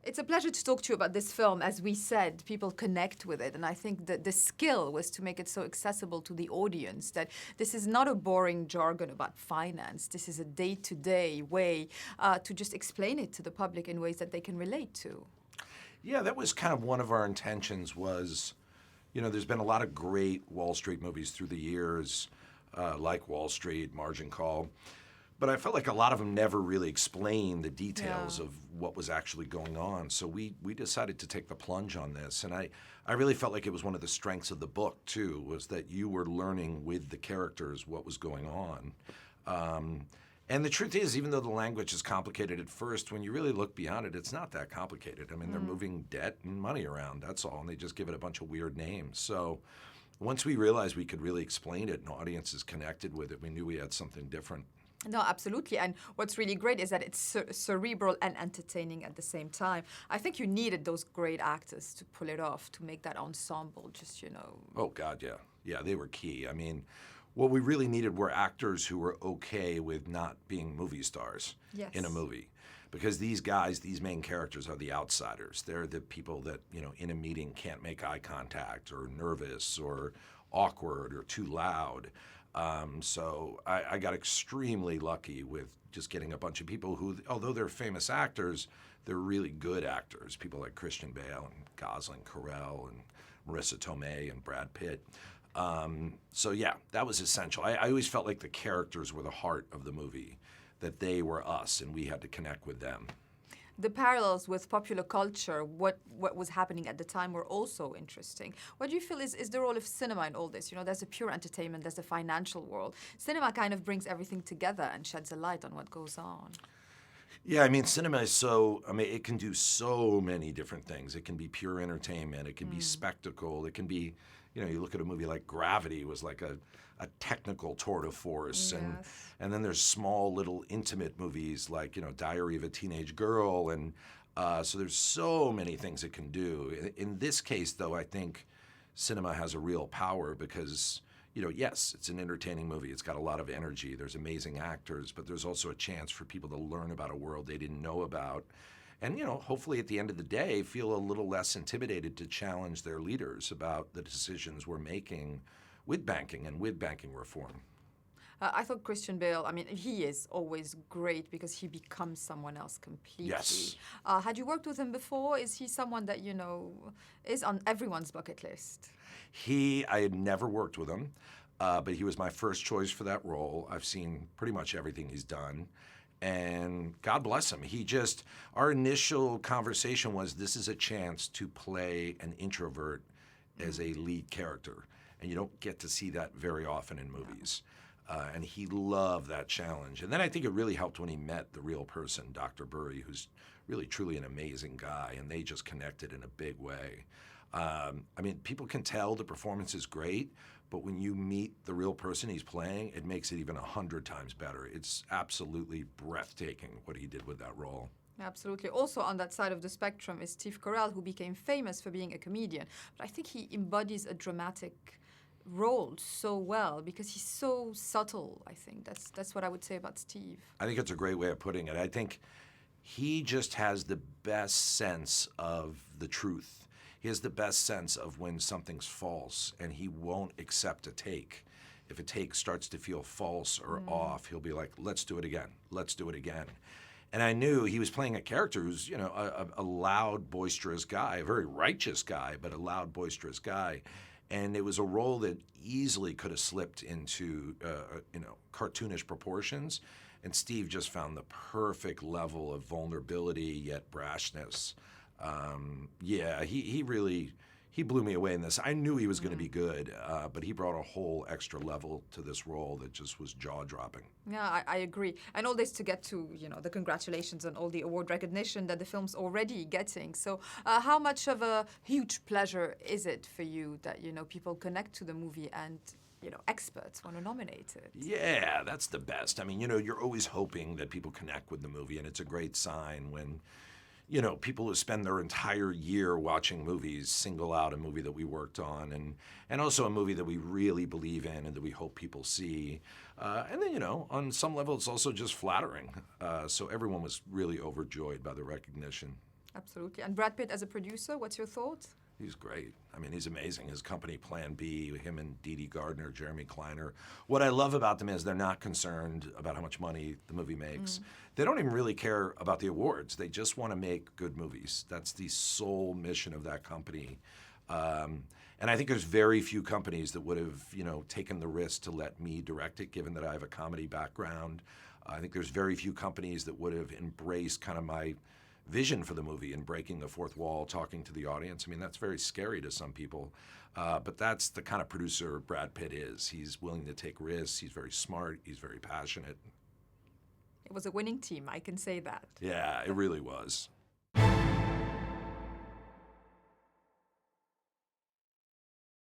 It's a pleasure to talk to you about this film. As we said, people connect with it. And I think that the skill was to make it so accessible to the audience that this is not a boring jargon about finance. This is a day-to-day way to just explain it to the public in ways that they can relate to. Yeah, that was kind of one of our intentions was, there's been a lot of great Wall Street movies through the years, like Wall Street, Margin Call. But I felt like a lot of them never really explained the details of what was actually going on. So we decided to take the plunge on this. And I really felt like it was one of the strengths of the book, too, was that you were learning with the characters what was going on. And the truth is, even though the language is complicated at first, when you really look beyond it, it's not that complicated. I mean, they're moving debt and money around, that's all. And they just give it a bunch of weird names. So once we realized we could really explain it and audiences connected with it, we knew we had something different. No, absolutely. And what's really great is that it's cerebral and entertaining at the same time. I think you needed those great actors to pull it off, to make that ensemble just, Oh, God, yeah. Yeah, they were key. I mean, what we really needed were actors who were okay with not being movie stars in a movie. Because these guys, these main characters, are the outsiders. They're the people that, in a meeting can't make eye contact or nervous or awkward or too loud. So I got extremely lucky with just getting a bunch of people who, although they're famous actors, they're really good actors. People like Christian Bale and Gosling, Carell, and Marissa Tomei and Brad Pitt. So yeah, that was essential. I always felt like the characters were the heart of the movie, that they were us and we had to connect with them. The parallels with popular culture, what was happening at the time, were also interesting. What do you feel is the role of cinema in all this? There's the pure entertainment, there's the financial world. Cinema kind of brings everything together and sheds a light on what goes on. Yeah, I mean, cinema is it can do so many different things. It can be pure entertainment, it can be spectacle, it can be, you look at a movie like Gravity, was like a technical tour de force. And then there's small little intimate movies like, Diary of a Teenage Girl. And so there's so many things it can do. In this case, though, I think cinema has a real power because, yes, it's an entertaining movie. It's got a lot of energy. There's amazing actors, but there's also a chance for people to learn about a world they didn't know about. And, hopefully at the end of the day, feel a little less intimidated to challenge their leaders about the decisions we're making with banking and with banking reform. I thought Christian Bale, he is always great because he becomes someone else completely. Yes. Had you worked with him before? Is he someone that, is on everyone's bucket list? I had never worked with him, but he was my first choice for that role. I've seen pretty much everything he's done. And God bless him. Our initial conversation was, this is a chance to play an introvert as a lead character. And you don't get to see that very often in movies. And he loved that challenge. And then I think it really helped when he met the real person, Dr. Burry, who's really, truly an amazing guy. And they just connected in a big way. People can tell the performance is great, but when you meet the real person he's playing, it makes it even 100 times better. It's absolutely breathtaking what he did with that role. Absolutely. Also on that side of the spectrum is Steve Carell, who became famous for being a comedian. But I think he embodies a dramatic role so well because he's so subtle, I think. That's what I would say about Steve. I think it's a great way of putting it. I think he just has the best sense of the truth. He has the best sense of when something's false, and he won't accept a take. If a take starts to feel false or off, he'll be like, let's do it again. Let's do it again. And I knew he was playing a character who's, a loud, boisterous guy, a very righteous guy, but a loud, boisterous guy. And it was a role that easily could have slipped into, cartoonish proportions. And Steve just found the perfect level of vulnerability yet brashness. He blew me away in this. I knew he was going to be good, but he brought a whole extra level to this role that just was jaw-dropping. Yeah, I agree. And all this to get to, the congratulations and all the award recognition that the film's already getting. So how much of a huge pleasure is it for you that, people connect to the movie and, experts want to nominate it? Yeah, that's the best. You're always hoping that people connect with the movie, and it's a great sign when people who spend their entire year watching movies single out a movie that we worked on and also a movie that we really believe in and that we hope people see. And then, on some level, it's also just flattering. So everyone was really overjoyed by the recognition. Absolutely. And Brad Pitt as a producer, what's your thoughts? He's great. I mean, he's amazing. His company, Plan B, him and Dee Dee Gardner, Jeremy Kleiner. What I love about them is they're not concerned about how much money the movie makes. They don't even really care about the awards. They just want to make good movies. That's the sole mission of that company. And I think there's very few companies that would have, taken the risk to let me direct it, given that I have a comedy background. I think there's very few companies that would have embraced kind of my vision for the movie and breaking the fourth wall, talking to the audience. I mean, that's very scary to some people, but that's the kind of producer Brad Pitt is. He's willing to take risks. He's very smart. He's very passionate. It was a winning team, I can say that. Yeah, it really was.